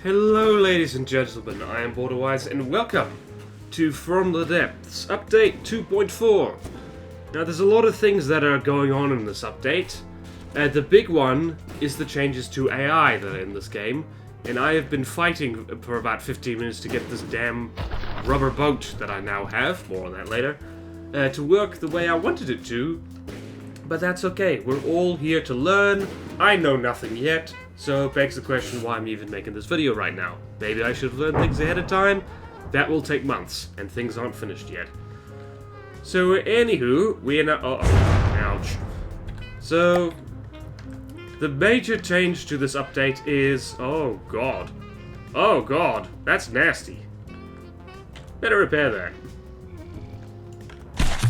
Hello ladies and gentlemen, I am BorderWise and welcome to From the Depths, update 2.4. Now there's a lot of things that are going on in this update. The big one is the changes to AI that are in this game, and I have been fighting for about 15 minutes to get this damn rubber boat that I now have, more on that later, to work the way I wanted it to, but that's okay. We're all here to learn. I know nothing yet. So it begs the question why I'm even making this video right now. Maybe I should have learned things ahead of time. That will take months, and things aren't finished yet. So anywho, we're now... ouch. So, the major change to this update is... Oh god. Oh god, that's nasty. Better repair that.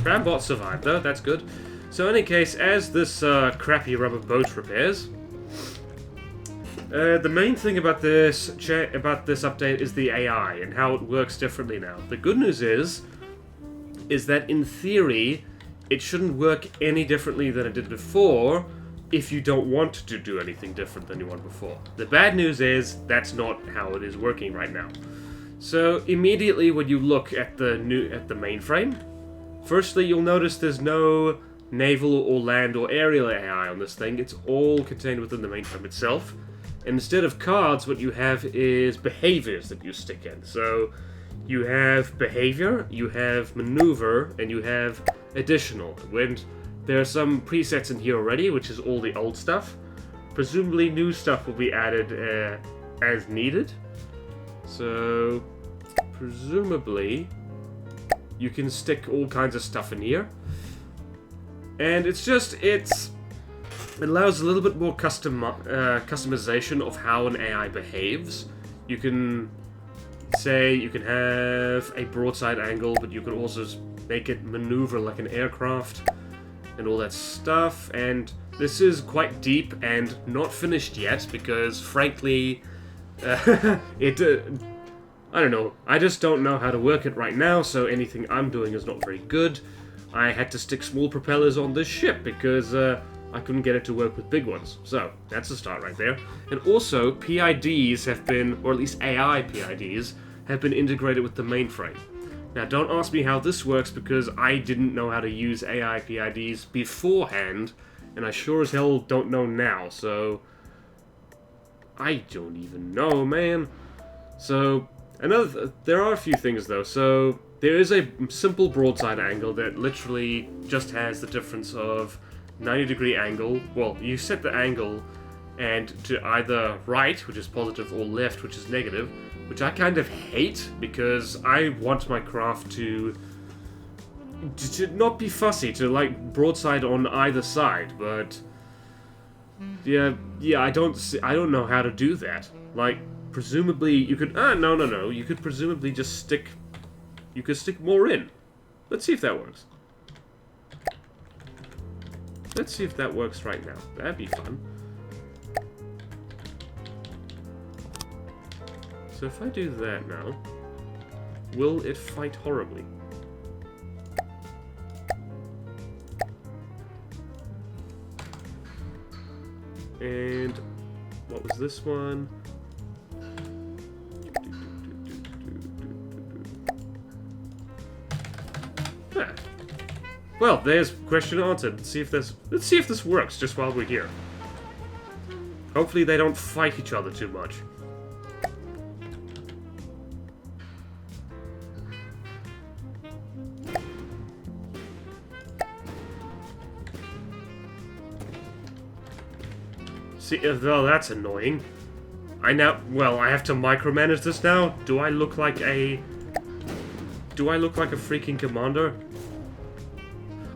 Rambot survived though, that's good. So in any case, as this crappy rubber boat repairs... the main thing about this update is the AI and how it works differently now. The good news is that in theory, it shouldn't work any differently than it did before if you don't want to do anything different than you wanted before. The bad news is that's not how it is working right now. So immediately when you look at the mainframe, firstly you'll notice there's no naval or land or aerial AI on this thing. It's all contained within the mainframe itself. And instead of cards, what you have is behaviors that you stick in. So you have behavior, you have maneuver, and you have additional. When there are some presets in here already, which is all the old stuff. Presumably new stuff will be added as needed. So presumably you can stick all kinds of stuff in here. And it allows a little bit more customization of how an AI behaves. You can say you can have a broadside angle, but you can also make it maneuver like an aircraft and all that stuff. And this is quite deep and not finished yet because, frankly, I don't know. I just don't know how to work it right now, so anything I'm doing is not very good. I had to stick small propellers on this ship because I couldn't get it to work with big ones. So, that's a start right there. And also, PIDs have been, or at least AI PIDs, have been integrated with the mainframe. Now, don't ask me how this works because I didn't know how to use AI PIDs beforehand, and I sure as hell don't know now, so... I don't even know, man. So, there are a few things though. So, there is a simple broadside angle that literally just has the difference of 90-degree angle. Well, you set the angle and to either right, which is positive, or left, which is negative, which I kind of hate because I want my craft to not be fussy, to like broadside on either side, but yeah, I don't know how to do that. Like, presumably you could no, you could presumably just stick more in. Let's see if that works. Let's see if that works right now. That'd be fun. So if I do that now, will it fight horribly? And what was this one? Ah. Well, there's question answered. Let's see if this works just while we're here. Hopefully they don't fight each other too much. See, well, that's annoying. I have to micromanage this now. Do I look like a freaking commander?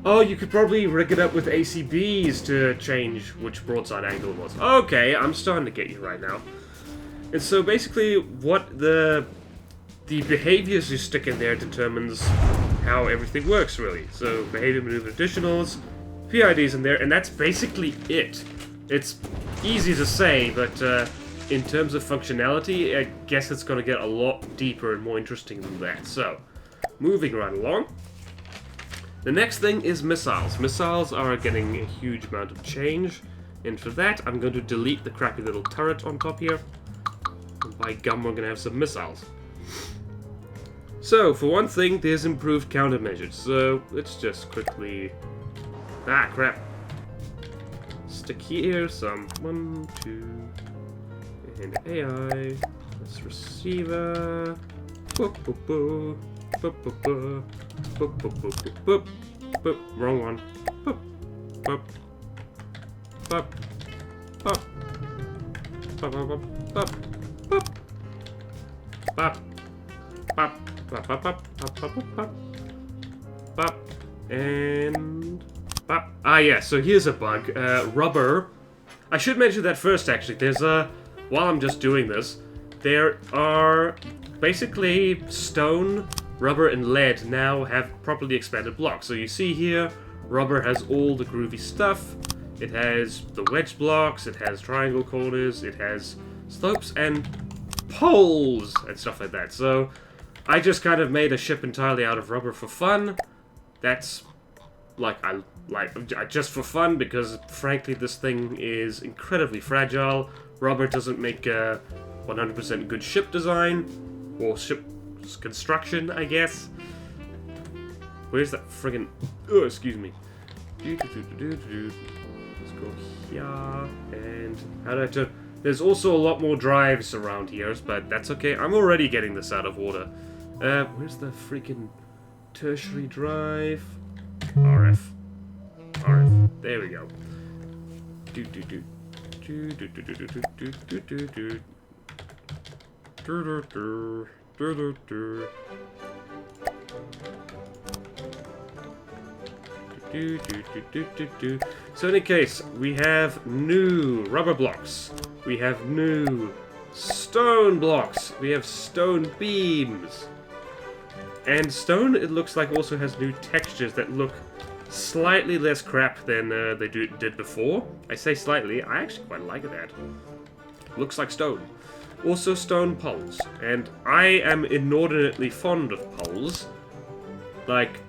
Oh, you could probably rig it up with ACBs to change which broadside angle it was. Okay, I'm starting to get you right now. And so basically, what the behaviors you stick in there determines how everything works, really. So behavior, maneuver, additionals, PIDs in there, and that's basically it. It's easy to say, but in terms of functionality, I guess it's going to get a lot deeper and more interesting than that. So, moving right along. The next thing is missiles. Missiles are getting a huge amount of change, and for that I'm going to delete the crappy little turret on top here. And by gum, we're gonna have some missiles. So, for one thing, there's improved countermeasures. So, let's just quickly... Ah, crap. Stick here some 1, 2, and AI. Let's receiver. Boop, boop, boop. Boop, boop, boop. Boop, boop, boop, boop, boop. Boop. Wrong one. Boop. Boop. Boop. Boop. Boop, boop, boop, boop. Boop. Boop. Boop. Boop, boop, boop, boop, boop, boop. Boop. And... Boop. Ah, yeah, so here's a bug. Rubber. I should mention that first, actually. There's a... While I'm just doing this, there are basically stone, rubber, and lead now have properly expanded blocks. So you see here, rubber has all the groovy stuff. It has the wedge blocks, it has triangle corners, it has slopes, and poles, and stuff like that. So I just kind of made a ship entirely out of rubber for fun. That's just for fun, because frankly this thing is incredibly fragile. Rubber doesn't make a 100% good ship design, or ship construction, I guess. Where's that friggin'... Oh, excuse me. Let's go here, and how do I turn... There's also a lot more drives around here, but that's okay. I'm already getting this out of order. Where's the freaking tertiary drive? RF. There we go. So in any case, we have new rubber blocks. We have new stone blocks. We have stone beams. And stone, it looks like, also has new textures that look slightly less crap than they did before. I say slightly, I actually quite like that. Looks like stone. Also stone poles. And I am inordinately fond of poles. Like,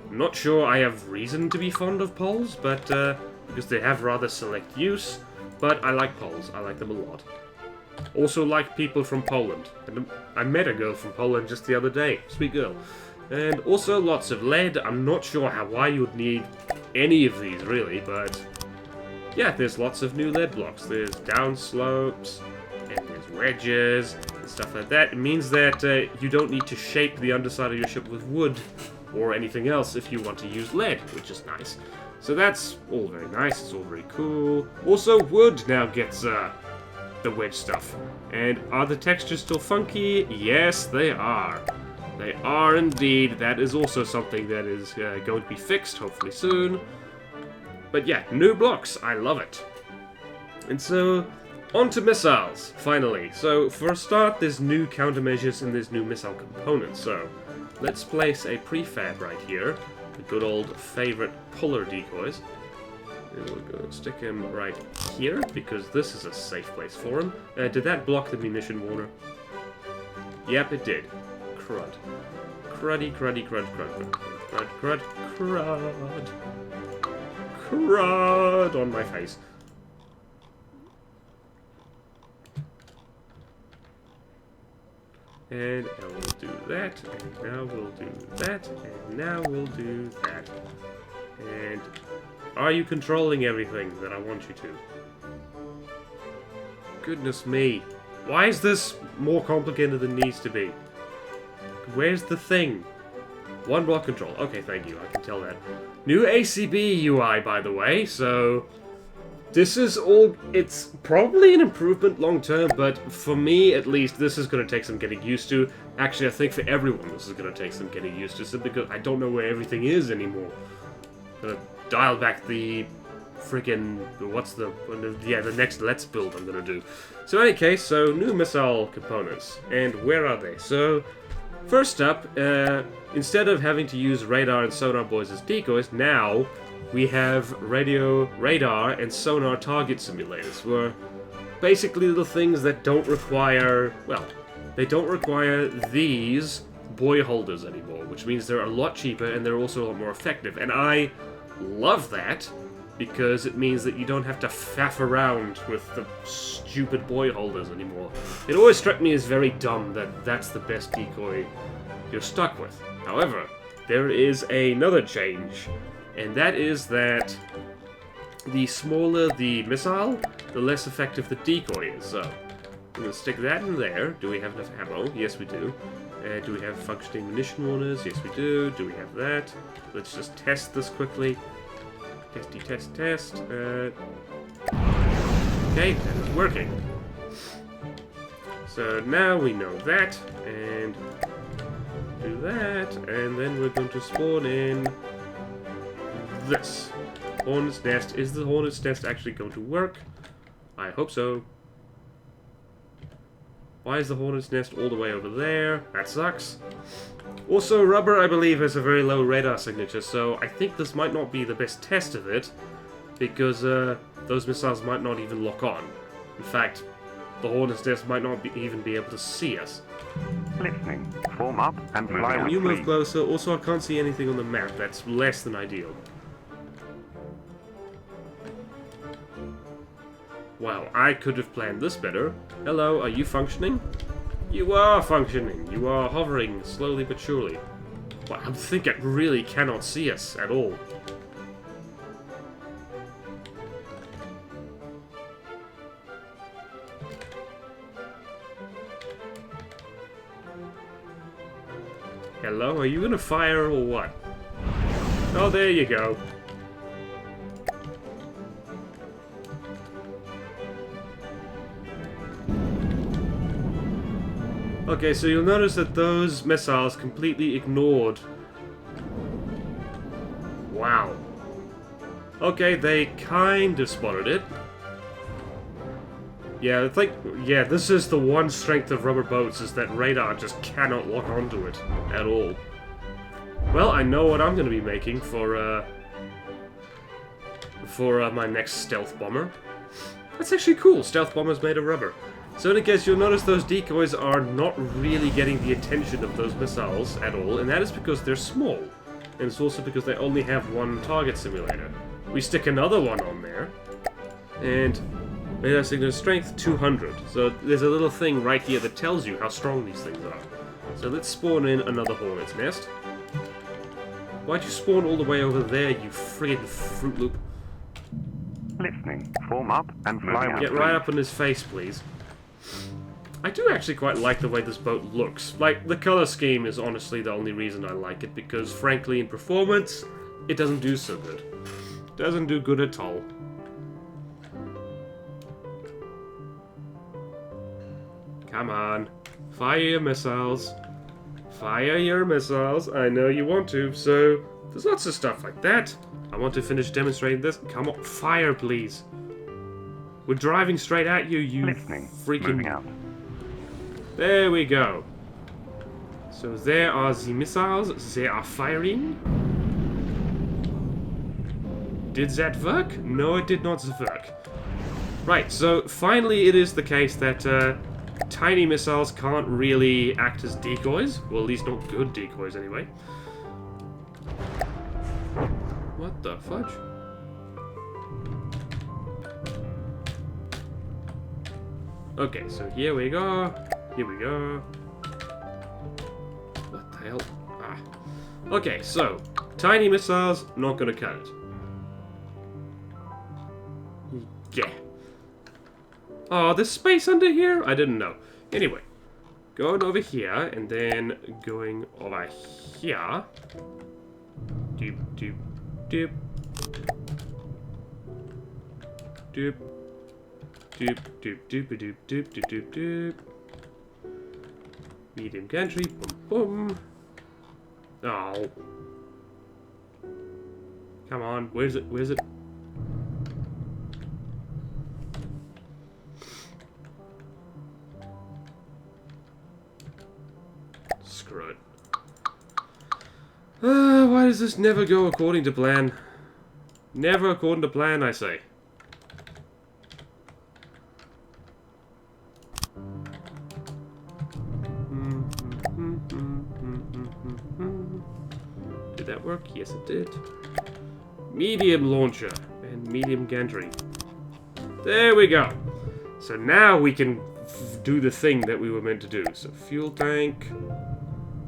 not sure I have reason to be fond of poles, but because they have rather select use. But I like poles. I like them a lot. Also like people from Poland. And I met a girl from Poland just the other day. Sweet girl. And also lots of lead. I'm not sure why you would need any of these, really, but... Yeah, there's lots of new lead blocks. There's down slopes, and there's wedges, and stuff like that. It means that you don't need to shape the underside of your ship with wood or anything else if you want to use lead, which is nice. So that's all very nice. It's all very cool. Also, wood now gets the wedge stuff. And are the textures still funky? Yes, they are. They are indeed. That is also something that is going to be fixed, hopefully soon. But yeah, new blocks. I love it. And so, on to missiles, finally. So, for a start, there's new countermeasures and there's new missile components. So, let's place a prefab right here. The good old favorite puller decoys. And we'll go stick him right here, because this is a safe place for him. Did that block the munition warner? Yep, it did. Crud. Cruddy, cruddy, crud, crud, crud, crud, crud, crud. Crud on my face. And now we'll do that, and now we'll do that, and now we'll do that. And are you controlling everything that I want you to? Goodness me. Why is this more complicated than it needs to be? Where's the thing? One block control. Okay, thank you. I can tell that. New ACB UI, by the way, so... This is all... It's probably an improvement long term, but for me, at least, this is going to take some getting used to. Actually, I think for everyone, this is going to take some getting used to, simply because I don't know where everything is anymore. I'm going to dial back the freaking... What's the... Yeah, the next Let's Build I'm going to do. So, in any case, so, new missile components. And where are they? So... First up, instead of having to use radar and sonar buoys as decoys, now we have radio, radar, and sonar target simulators, where basically little things that don't require, well, they don't require these buoy holders anymore, which means they're a lot cheaper and they're also a lot more effective. And I love that, because it means that you don't have to faff around with the stupid buoy holders anymore. It always struck me as very dumb that that's the best decoy you're stuck with. However, there is another change, and that is that the smaller the missile, the less effective the decoy is. So, I'm going to stick that in there. Do we have enough ammo? Yes, we do. Do we have functioning munition warners? Yes, we do. Do we have that? Let's just test this quickly. Testy, test, test. Okay, that is working. So now we know that, and do that, and then we're going to spawn in this. Hornet's Nest. Is the Hornet's Nest actually going to work? I hope so. Why is the Hornet's Nest all the way over there? That sucks. Also, rubber, I believe, has a very low radar signature, so I think this might not be the best test of it, because those missiles might not even lock on. In fact, the Hornet's Nest might not even be able to see us. Listening. Form up and fly with You move speed. closer. Also, I can't see anything on the map. That's less than ideal. Wow, I could have planned this better. Hello, are you functioning? You are functioning. You are hovering slowly but surely. Well, I think it really cannot see us at all. Hello, are you gonna fire or what? Oh, there you go. Okay, so you'll notice that those missiles completely ignored. Wow. Okay, they kind of spotted it. Yeah, I think, yeah, this is the one strength of rubber boats, is that radar just cannot lock onto it at all. Well, I know what I'm going to be making for my next stealth bomber. That's actually cool. Stealth bombers made of rubber. So in case you'll notice those decoys are not really getting the attention of those missiles at all, and that is because they're small. And it's also because they only have one target simulator. We stick another one on there, and radar signal strength 200. So there's a little thing right here that tells you how strong these things are. So let's spawn in another Hornet's Nest. Why'd you spawn all the way over there, you friggin' Fruit Loop? Listening. Form up and fly with Get speed. right up on his face, please. I do actually quite like the way this boat looks. Like, the color scheme is honestly the only reason I like it, because frankly, in performance, it doesn't do so good. Doesn't do good at all. Come on. Fire your missiles. Fire your missiles. I know you want to, so there's lots of stuff like that. I want to finish demonstrating this. Come on, fire, please. We're driving straight at you, you Listening. freaking... Moving out. There we go. So there are the missiles. They are firing. Did that work? No, it did not work. Right, so finally it is the case that tiny missiles can't really act as decoys. Well, at least not good decoys anyway. What the fudge? Okay, so here we go. Here we go. What the hell? Ah. Okay, so tiny missiles, not gonna cut it. Yeah. Oh, there's space under here? I didn't know. Anyway, going over here and then going over here. Doop, doop, doop. Doop. Doop, doop, doop, doop, doop, doop, doop, doop. Medium gantry, boom, boom. Oh. Come on, where's it? Where's it? Screw it. Why does this never go according to plan? Never according to plan, I say. Did that work? Yes, it did. Medium launcher. And medium gantry. There we go. So now we can do the thing that we were meant to do. So fuel tank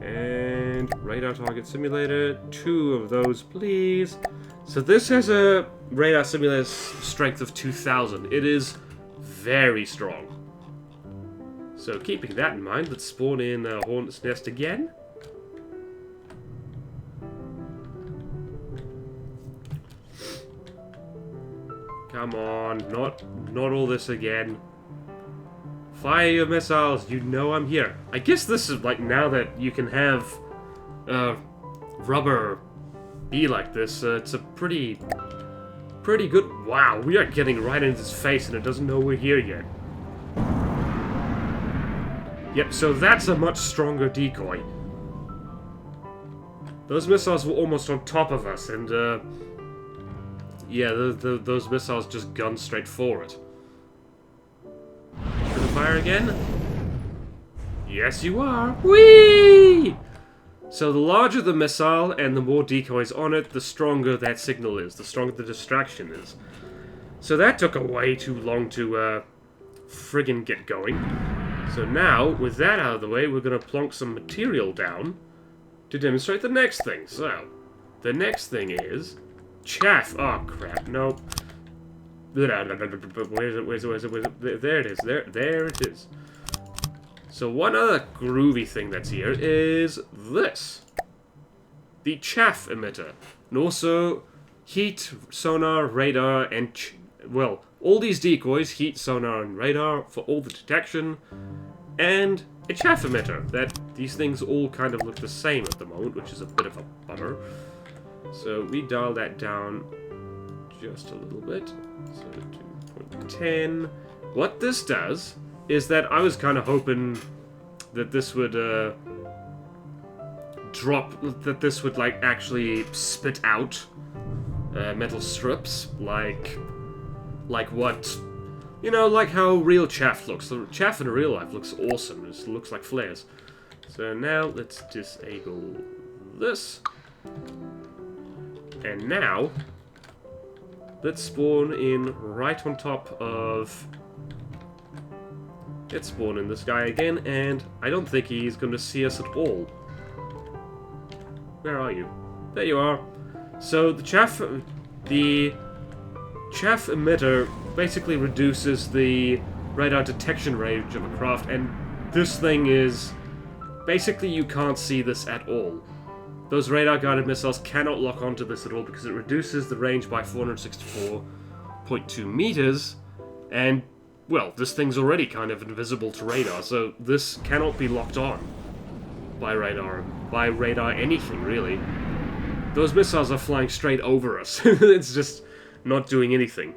and radar target simulator. 2 of those, please. So this has a radar simulator strength of 2000. It is very strong. So keeping that in mind, let's spawn in Hornet's Nest again. Come on, not all this again. Fire your missiles, you know I'm here. I guess this is like now that you can have rubber be like this, it's a pretty good... Wow, we are getting right into its face and it doesn't know we're here yet. Yep, so that's a much stronger decoy. Those missiles were almost on top of us and yeah, those missiles just gunned straight for it. Gonna fire again? Yes, you are. Whee! So the larger the missile and the more decoys on it, the stronger that signal is, the stronger the distraction is. So that took a way too long to friggin' get going. So now, with that out of the way, we're gonna plonk some material down to demonstrate the next thing. So, the next thing is... Chaff! Oh crap, nope. Where is it? There it is. There it is. So one other groovy thing that's here is this. The Chaff Emitter. And also heat, sonar, radar, and... well, all these decoys, heat, sonar, and radar for all the detection. And a Chaff Emitter. That these things all kind of look the same at the moment, which is a bit of a bummer. So we dial that down just a little bit. So 2.10. What this does is that I was kind of hoping that this would that this would like actually spit out metal strips, like what, you know, like how real chaff looks. The chaff in real life looks awesome. It looks like flares. So now let's disable this. And now, let's spawn in right on top of... Let's spawn in this guy again, and I don't think he's going to see us at all. Where are you? There you are. So the chaff emitter basically reduces the radar detection range of a craft, and this thing is... Basically, you can't see this at all. Those radar-guided missiles cannot lock onto this at all because it reduces the range by 464.2 meters, and, well, this thing's already kind of invisible to radar, so this cannot be locked on by radar anything, really. Those missiles are flying straight over us. It's just not doing anything.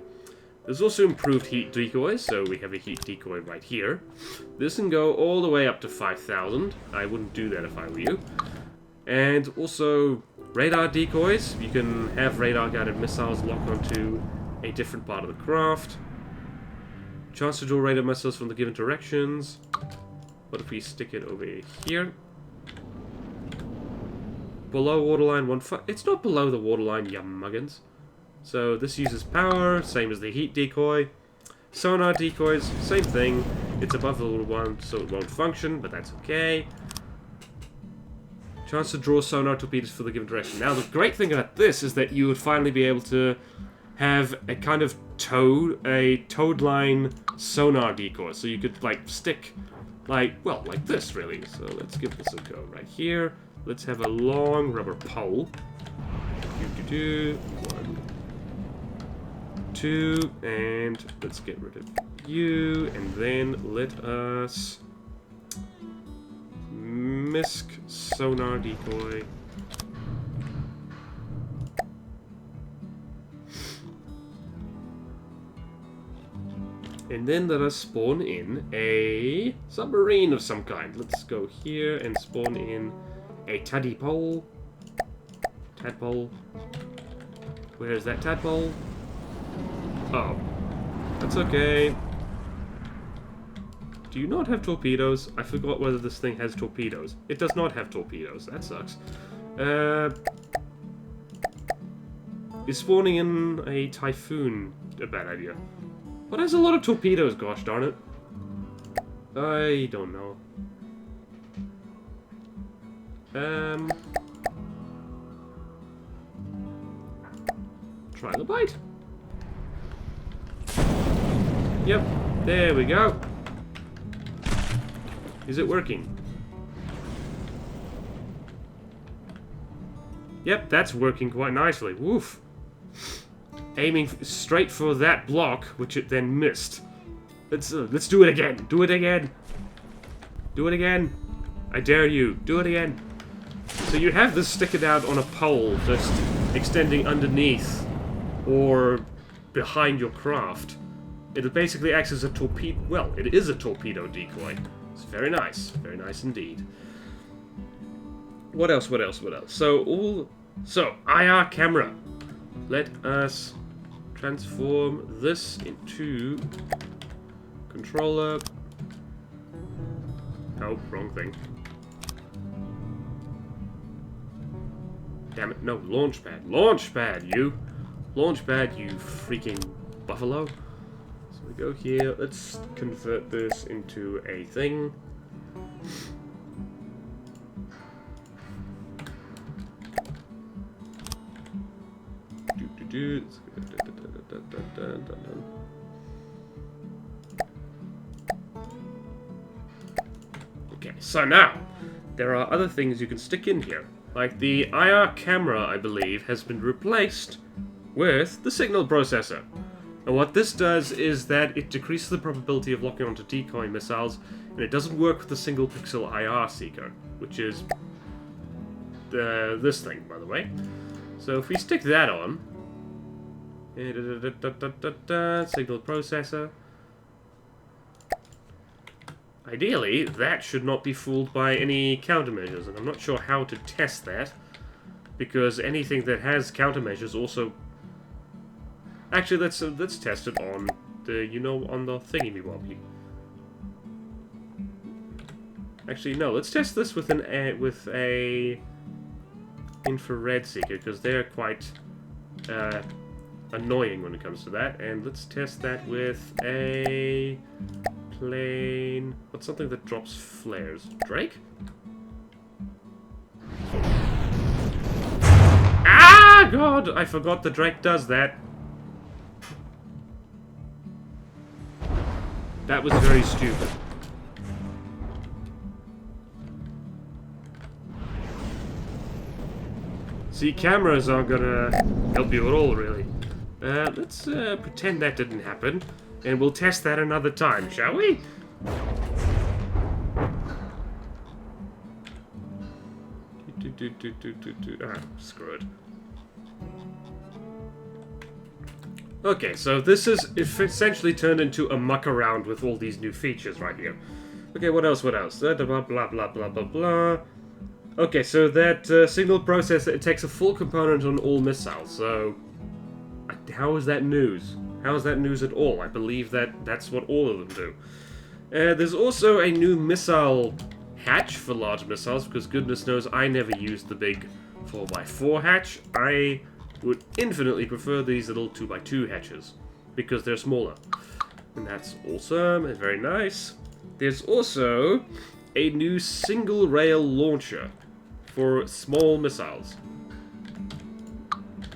There's also improved heat decoys, so we have a heat decoy right here. This can go all the way up to 5,000. I wouldn't do that if I were you. And also, radar decoys. You can have radar-guided missiles lock onto a different part of the craft. Chance to draw radar missiles from the given directions. What if we stick it over here? Below waterline 1.5. It's not below the waterline, you muggins. So this uses power, same as the heat decoy. Sonar decoys, same thing. It's above the little one, so it won't function, but that's okay. Chance to draw sonar torpedoes for the given direction. Now, the great thing about this is that you would finally be able to have a kind of towed line sonar decoy. So you could, like, stick, like this, really. So let's give this a go right here. Let's have a long rubber pole. 1, 2, and let's get rid of you, and then let us... Misc sonar decoy. And then let us spawn in a submarine of some kind. Let's go here and spawn in a tadpole. Tadpole. Where is that tadpole? Oh. That's okay. Do you not have torpedoes? I forgot whether this thing has torpedoes. It does not have torpedoes. That sucks. Is spawning in a typhoon a bad idea? But there's a lot of torpedoes, gosh darn it. I don't know. Trilobite? Yep, there we go. Is it working? Yep, that's working quite nicely. Woof. Aiming straight for that block, which it then missed. Let's do it again. Do it again. Do it again. I dare you. Do it again. So you have this sticking out on a pole, just extending underneath or behind your craft. It basically acts as a torpedo. Well, it is a torpedo decoy. It's very nice indeed. What else? What else? What else? So IR camera. Let us transform this into controller. Oh, wrong thing. Damn it! No, launchpad. Launchpad, you. Launchpad, you freaking buffalo. So we go here. Let's convert this into a thing. Okay, so now there are other things you can stick in here. Like the IR camera, I believe, has been replaced with the signal processor. And what this does is that it decreases the probability of locking onto decoy missiles, and it doesn't work with the single pixel IR seeker, which is this thing, by the way. So if we stick that on, signal processor. Ideally, that should not be fooled by any countermeasures, and I'm not sure how to test that, because anything that has countermeasures also... Actually, let's test it on the, on the thingy-me-wobby. Actually, no, let's test this with a infrared seeker, because they're quite annoying when it comes to that. And let's test that with a plane. What's something that drops flares? Drake? Ah, God! I forgot the Drake does that. That was very stupid. See, cameras aren't gonna help you at all, really. Let's pretend that didn't happen, and we'll test that another time, shall we? Ah, screw it. Okay, so this is essentially turned into a muck around with all these new features right here. Okay, what else, Blah, blah, blah, blah, blah, blah. Okay, so that signal processor, it takes a full component on all missiles, so... How is that news? How is that news at all? I believe that's what all of them do. There's also a new missile hatch for large missiles, because goodness knows I never used the big 4x4 hatch. I would infinitely prefer these little 2x2 hatches, because they're smaller. And that's awesome and very nice. There's also a new single rail launcher for small missiles.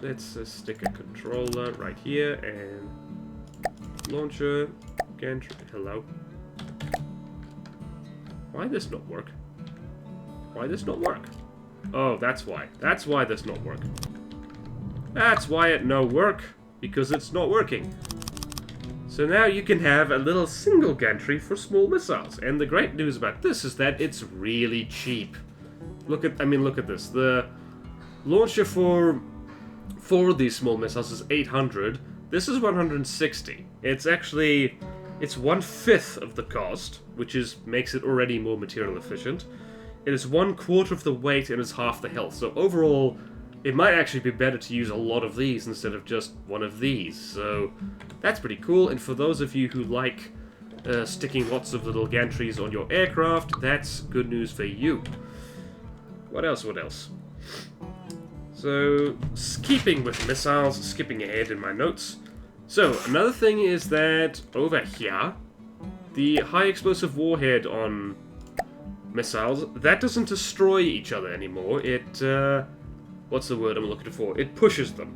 Let's stick a controller right here and launcher. Gantry. Hello. Why this not work? Why this not work? Oh, that's why. That's why this not work. That's why it no work, because it's not working. So now you can have a little single gantry for small missiles. And the great news about this is that it's really cheap. Look at this. The launcher for 4 of these small missiles is 800. This is 160. It's 1/5 of the cost, which makes it already more material efficient. It is 1/4 of the weight and is half the health. So overall, it might actually be better to use a lot of these instead of just one of these. So that's pretty cool. And for those of you who like sticking lots of little gantries on your aircraft, that's good news for you. What else? What else? So, keeping with missiles, skipping ahead in my notes. So, another thing is that over here, the high explosive warhead on missiles, that doesn't destroy each other anymore. It, what's the word I'm looking for? It pushes them.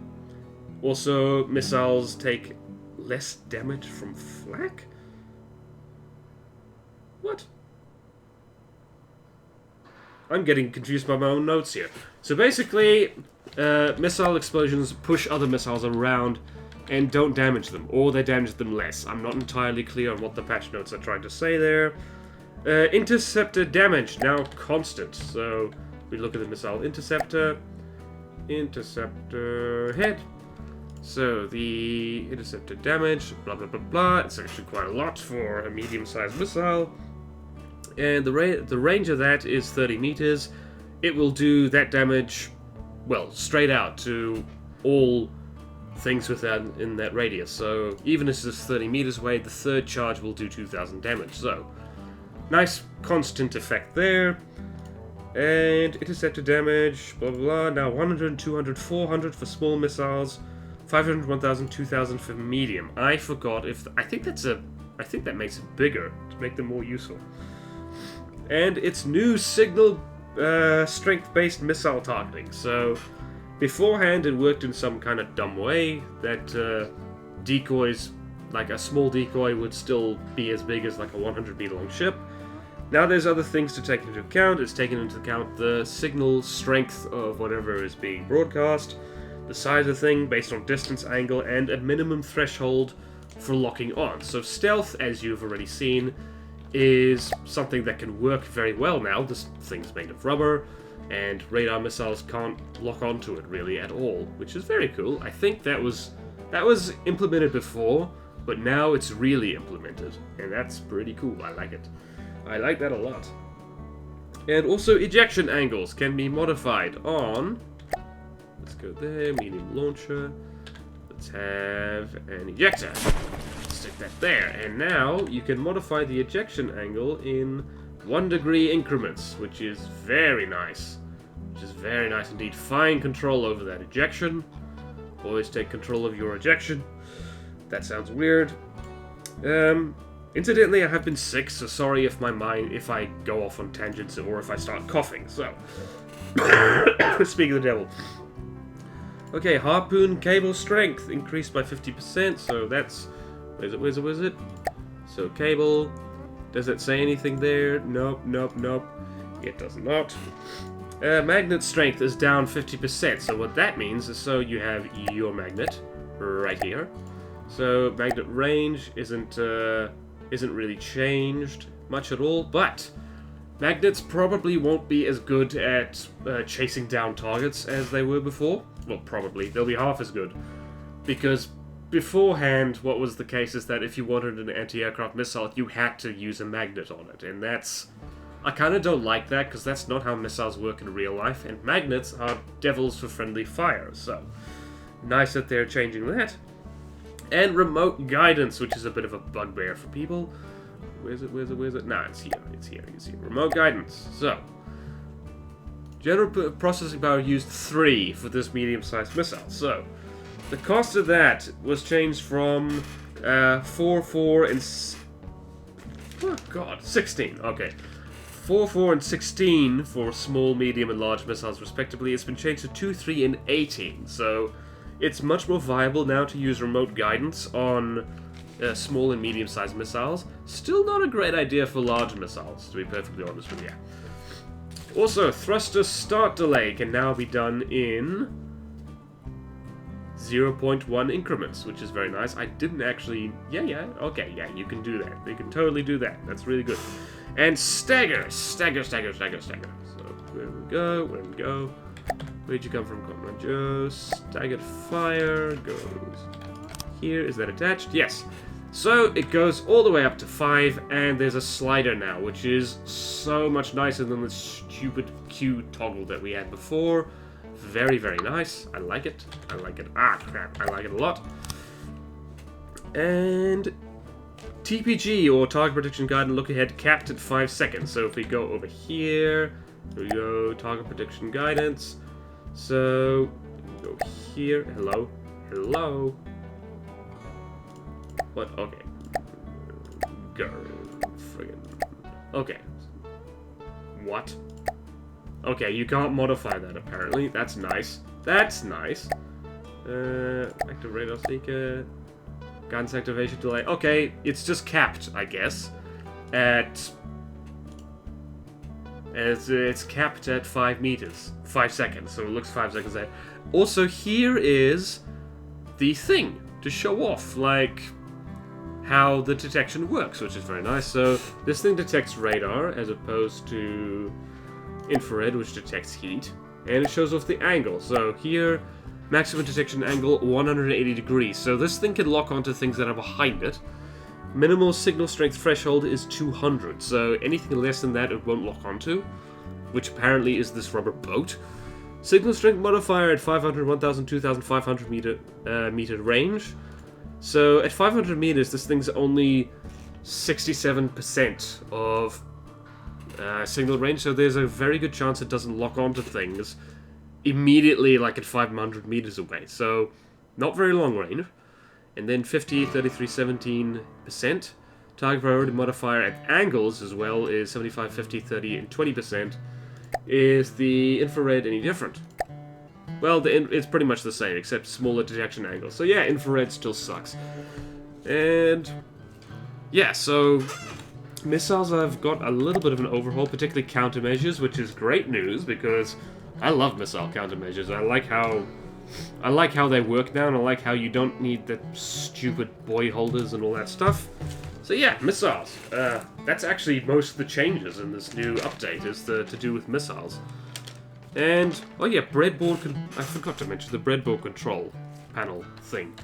Also, missiles take less damage from flak? What? I'm getting confused by my own notes here. So basically, missile explosions push other missiles around and don't damage them, or they damage them less. I'm not entirely clear on what the patch notes are trying to say there. Interceptor damage, now constant. So, we look at the missile interceptor. Interceptor head. So, the interceptor damage, blah blah blah blah. It's actually quite a lot for a medium-sized missile. And the range of that is 30 meters. It will do that damage, well, straight out to all things within in that radius. So even if it's 30 meters away, the third charge will do 2,000 damage. So nice constant effect there. And interceptor damage, blah blah blah. Now 100, 200, 400 for small missiles, 500, 1,000, 2,000 for medium. I forgot if I think that makes it bigger to make them more useful. And it's new signal strength-based missile targeting. So beforehand it worked in some kind of dumb way that decoys, like a small decoy, would still be as big as like a 100-meter long ship. Now there's other things to take into account. It's taken into account the signal strength of whatever is being broadcast, the size of the thing based on distance, angle, and a minimum threshold for locking on. So stealth, as you've already seen, is something that can work very well now. This thing's made of rubber, and radar missiles can't lock onto it really at all, which is very cool. I think that was implemented before, but now it's really implemented, and that's pretty cool. I like it. I like that a lot. And also ejection angles can be modified on, let's go there, medium launcher, let's have an ejector. Stick that there, and now you can modify the ejection angle in 1 degree increments, which is very nice. Which is very nice indeed. Fine control over that ejection. Always take control of your ejection. That sounds weird. Incidentally, I have been sick, so sorry if I go off on tangents or if I start coughing. So, speak of the devil. Okay, harpoon cable strength increased by 50%. So that's. Where's it? So cable, does it say anything there? Nope. It does not. Magnet strength is down 50%. So what that means is, so you have your magnet right here. So magnet range isn't really changed much at all, but magnets probably won't be as good at chasing down targets as they were before. Well, probably they'll be half as good, because beforehand, what was the case is that if you wanted an anti-aircraft missile, you had to use a magnet on it, and that's... I kind of don't like that, because that's not how missiles work in real life, and magnets are devils for friendly fire, so nice that they're changing that. And remote guidance, which is a bit of a bugbear for people. Where's it? Nah, it's here. Remote guidance. So, general processing power used 3 for this medium-sized missile, so the cost of that was changed from 4, and 16. Okay, 4, and 16 for small, medium, and large missiles, respectively. It's been changed to 2, 3, and 18. So it's much more viable now to use remote guidance on small and medium-sized missiles. Still not a great idea for large missiles, to be perfectly honest with you. Also, thruster start delay can now be done in 0.1 increments, which is very nice. I didn't actually... Okay, you can do that. You can totally do that. That's really good. And stagger. So, where we go? Where'd you come from, Kona Joe? Staggered fire goes here. Is that attached? Yes. So, it goes all the way up to 5, and there's a slider now, which is so much nicer than the stupid Q toggle that we had before. Very, very nice. I like it. Ah, crap. I like it a lot. And TPG, or Target Prediction Guide and Look Ahead, capped at 5 seconds. So if we go over here, we go Target Prediction Guidance. So, go here. Hello. Hello. What? Okay. Friggin'. Okay. What? Okay, you can't modify that apparently. That's nice. That's nice. Active radar seeker. Guidance activation delay. Okay, it's just capped, I guess. It's capped at 5 meters. 5 seconds, so it looks 5 seconds there. Also, here is the thing to show off, like, how the detection works, which is very nice. So, this thing detects radar, as opposed to infrared, which detects heat. And it shows off the angle. So, here, maximum detection angle, 180 degrees. So, this thing can lock onto things that are behind it. Minimal signal strength threshold is 200, so anything less than that it won't lock onto, which apparently is this rubber boat. Signal strength modifier at 500, 1000, 2500 meter range. So at 500 meters, this thing's only 67% of signal range, so there's a very good chance it doesn't lock onto things immediately, like at 500 meters away. So not very long range. And then 50, 33, 17%. Target priority modifier at angles as well is 75, 50, 30, and 20%. Is the infrared any different? Well, it's pretty much the same, except smaller detection angles. So yeah, infrared still sucks. And yeah, so missiles have got a little bit of an overhaul, particularly countermeasures, which is great news because I love missile countermeasures. I like how they work now, and I like how you don't need the stupid buoy holders and all that stuff. So yeah, missiles. That's actually most of the changes in this new update is to do with missiles. And, oh yeah, breadboard. I forgot to mention the breadboard control panel thing,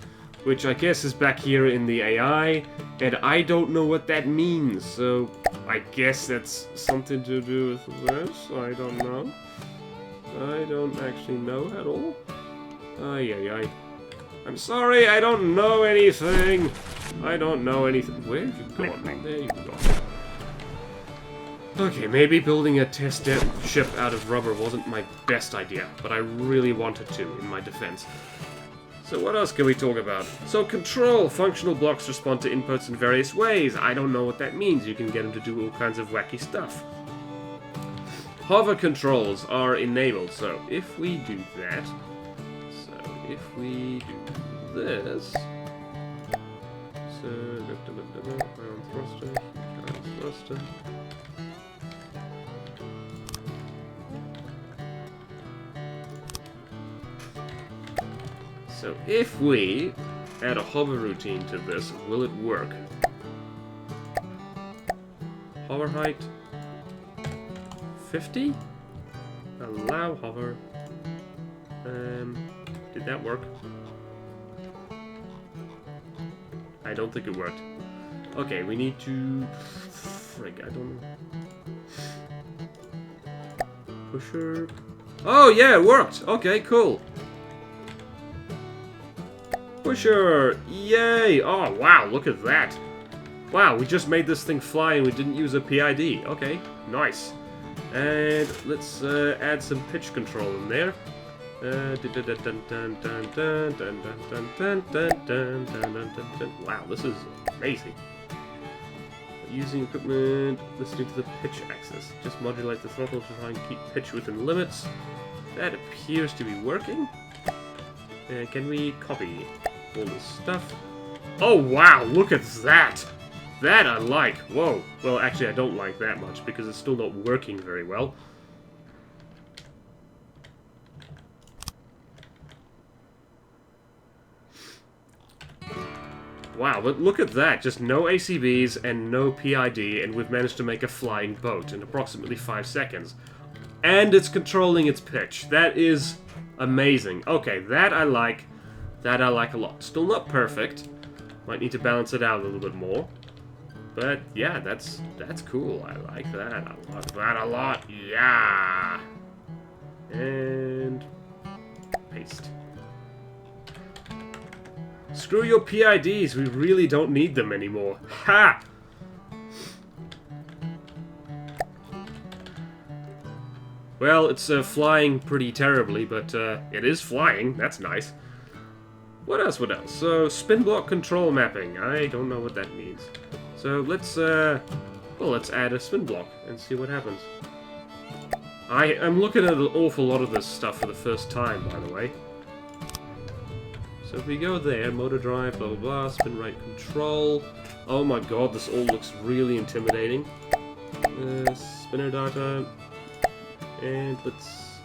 which I guess is back here in the AI, and I don't know what that means. So I guess that's something to do with this. I don't know. I don't actually know at all. Ay. I'm sorry, I don't know anything. I don't know anything. Where have you gone? There you go. Okay, maybe building a test ship out of rubber wasn't my best idea, but I really wanted to, in my defense. So what else can we talk about? So control. Functional blocks respond to inputs in various ways. I don't know what that means. You can get them to do all kinds of wacky stuff. Hover controls are enabled, so if we do that... If we do this, so ion thruster. So if we add a hover routine to this, will it work? Hover height 50. Allow hover. Did that work? I don't think it worked. Okay, we need to... Frig, I don't know. Pusher... Oh, yeah, it worked! Okay, cool. Pusher! Yay! Oh, wow, look at that. Wow, we just made this thing fly and we didn't use a PID. Okay, nice. And let's add some pitch control in there. Wow, this is amazing. Using equipment, listening to the pitch axis. Just modulate the throttle to try and keep pitch within limits. That appears to be working. And can we copy all this stuff? Oh wow, look at that! That I like. Whoa. Well, actually I don't like that much because it's still not working very well. Wow, but look at that. Just no ACBs and no PID, and we've managed to make a flying boat in approximately 5 seconds. And it's controlling its pitch. That is amazing. Okay, that I like. That I like a lot. Still not perfect. Might need to balance it out a little bit more. But yeah, that's cool. I like that. I like that a lot. Yeah. And paste. Screw your PIDs, we really don't need them anymore. Ha! Well, it's flying pretty terribly, but it is flying. That's nice. What else? What else? So, spin block control mapping. I don't know what that means. So let's let's add a spin block and see what happens. I'm looking at an awful lot of this stuff for the first time, by the way. So if we go there, motor drive, blah blah blah, spin rate control. Oh my god, this all looks really intimidating. Spinner data, and let's.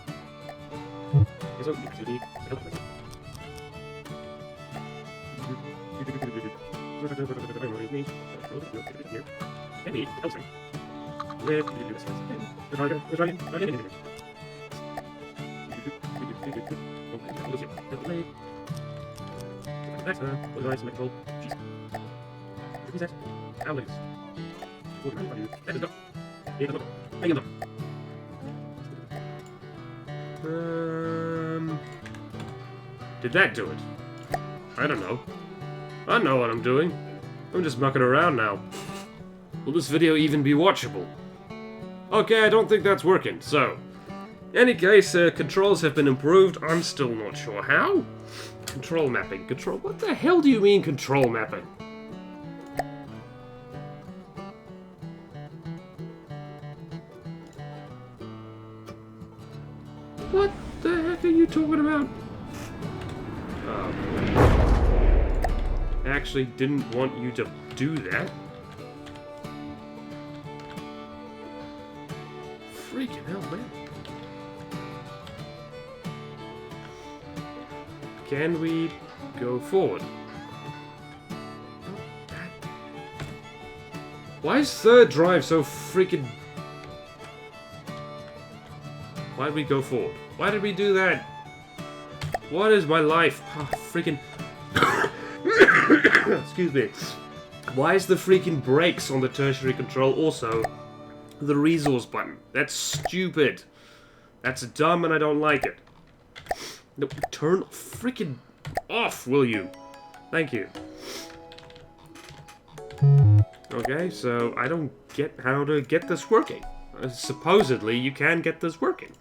Did that do it? I don't know. I know what I'm doing. I'm just mucking around now. Will this video even be watchable? Okay, I don't think that's working, so... In any case, controls have been improved. I'm still not sure how. Control mapping. Control... What the hell do you mean, control mapping? What the heck are you talking about? Oh, I actually didn't want you to do that. Freaking hell, man. Can we go forward? Why is third drive so freaking... Why did we go forward? Why did we do that? What is my life? Oh, freaking... Excuse me. Why is the freaking brakes on the tertiary control also the resource button? That's stupid. That's dumb and I don't like it. No, turn freaking off, will you? Thank you. Okay, so I don't get how to get this working. Supposedly, you can get this working.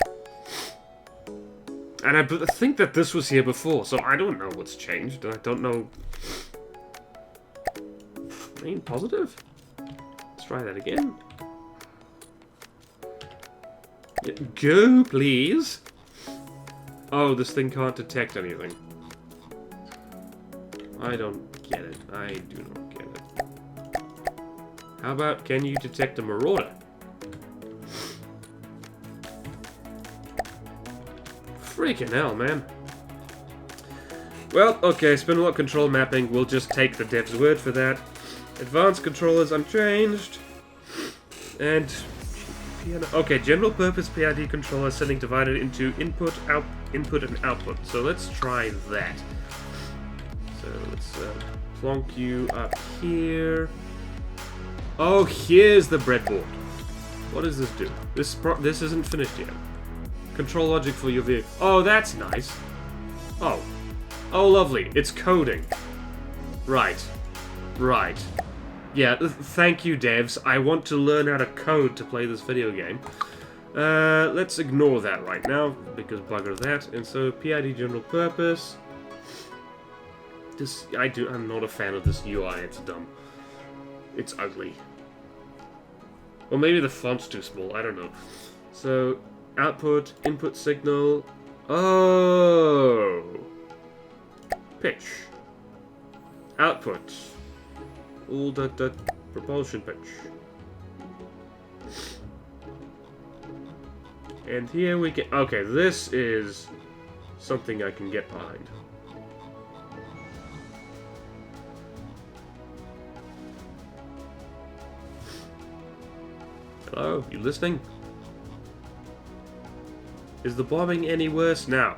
And I think that this was here before, so I don't know what's changed. I don't know... Main positive? Let's try that again. Yeah, go, please! Oh, this thing can't detect anything. I don't get it. I do not get it. How about, can you detect a marauder? Freaking hell, man. Well, okay, spin lock control mapping, we'll just take the dev's word for that. Advanced controllers unchanged. And... Okay, general purpose PID controller setting divided into input, input and output. So let's try that. So let's plonk you up here. Oh, here's the breadboard. What does this do? This isn't finished yet. Control logic for your vehicle. Oh, that's nice. Oh. Oh, lovely. It's coding. Right. Right. Yeah, thank you, devs. I want to learn how to code to play this video game. Let's ignore that right now, because bugger that. And so, PID general purpose. I'm not a fan of this UI, it's dumb. It's ugly. Or maybe the font's too small, I don't know. So, output, input signal. Oh! Pitch. Output. All that propulsion pitch. And here we get... Okay, this is something I can get behind. Hello, you listening? Is the bombing any worse now?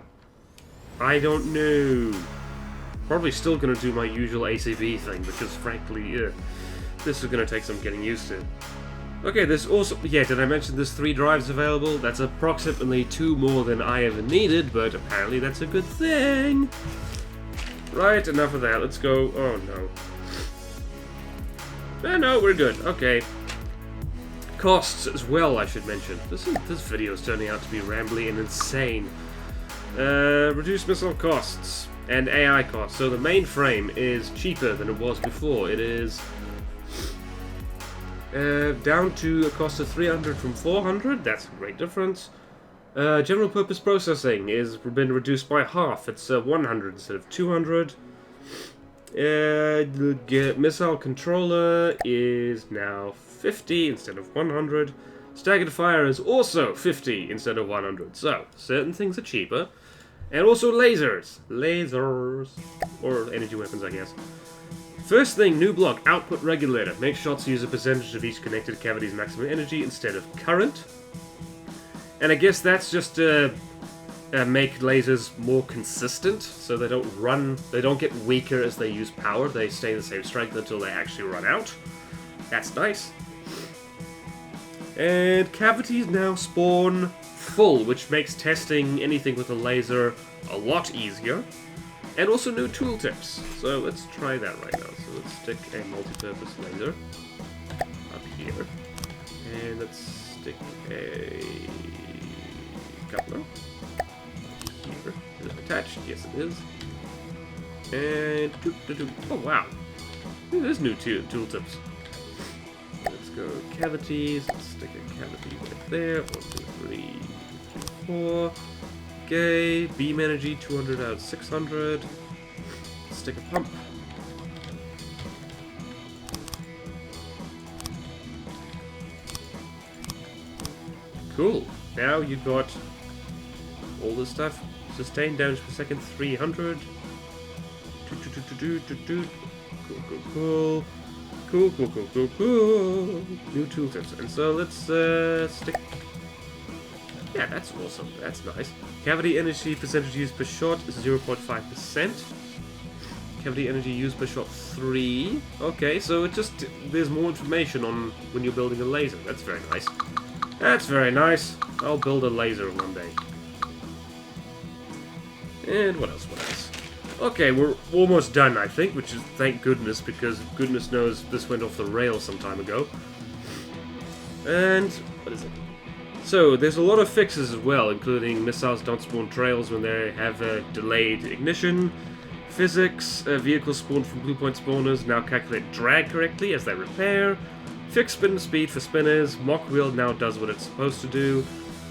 I don't know. Probably still gonna do my usual ACB thing, because frankly, this is gonna take some getting used to. Okay, there's also... Yeah, did I mention there's 3 drives available? That's approximately 2 more than I ever needed, but apparently that's a good thing. Right, enough of that. Let's go... Oh, no. No, we're good. Okay. Costs as well, I should mention. This video is turning out to be rambly and insane. Reduce missile costs and AI costs. So the mainframe is cheaper than it was before. It is down to a cost of 300 from 400. That's a great difference. General purpose processing is been reduced by half. It's 100 instead of 200. The missile controller is now 50 instead of 100. Staggered fire is also 50 instead of 100. So, certain things are cheaper. And also lasers. Lasers. Or energy weapons, I guess. First thing, new block, output regulator. Make shots use a percentage of each connected cavity's maximum energy instead of current. And I guess that's just to make lasers more consistent, so they don't get weaker as they use power. They stay the same strength until they actually run out. That's nice. And cavities now spawn full, which makes testing anything with a laser a lot easier. And also new tooltips. So let's try that right now. So let's stick a multi-purpose laser up here. And let's stick a coupler here. Is it attached? Yes, it is. And oh wow, there's new tooltips. Let's go cavities. Let's stick a cavity right there. 1, 2, 3, 4. Okay, beam energy 200 out of 600. Let's stick a pump. Cool. Now you've got all this stuff. Sustained damage per second 300. Cool. New tooltips. And so let's stick. Yeah, that's awesome. That's nice. Cavity energy percentage used per shot is 0.5%. Cavity energy used per shot 3. Okay, so there's more information on when you're building a laser. That's very nice. That's very nice. I'll build a laser one day. And what else? Okay, we're almost done, I think, which is thank goodness, because goodness knows this went off the rails some time ago. And what is it? So, there's a lot of fixes as well, including missiles don't spawn trails when they have a delayed ignition, physics, vehicles spawned from blue point spawners now calculate drag correctly as they repair, fixed spin speed for spinners, mock wheel now does what it's supposed to do,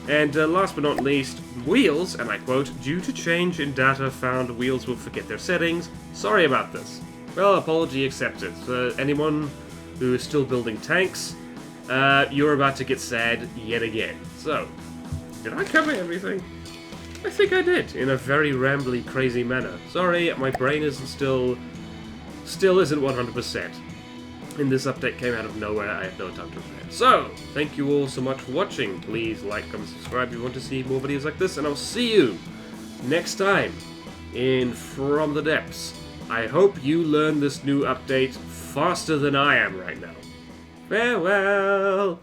and last but not least, wheels, and I quote, due to change in data found, wheels will forget their settings. Sorry about this. Well, apology accepted. Anyone who is still building tanks, you're about to get sad yet again. So, did I cover everything? I think I did, in a very rambly, crazy manner. Sorry, my brain isn't still isn't 100%. And this update came out of nowhere, I had no time to prepare. So, thank you all so much for watching. Please like, comment, subscribe if you want to see more videos like this, and I'll see you next time in From the Depths. I hope you learn this new update faster than I am right now. Farewell!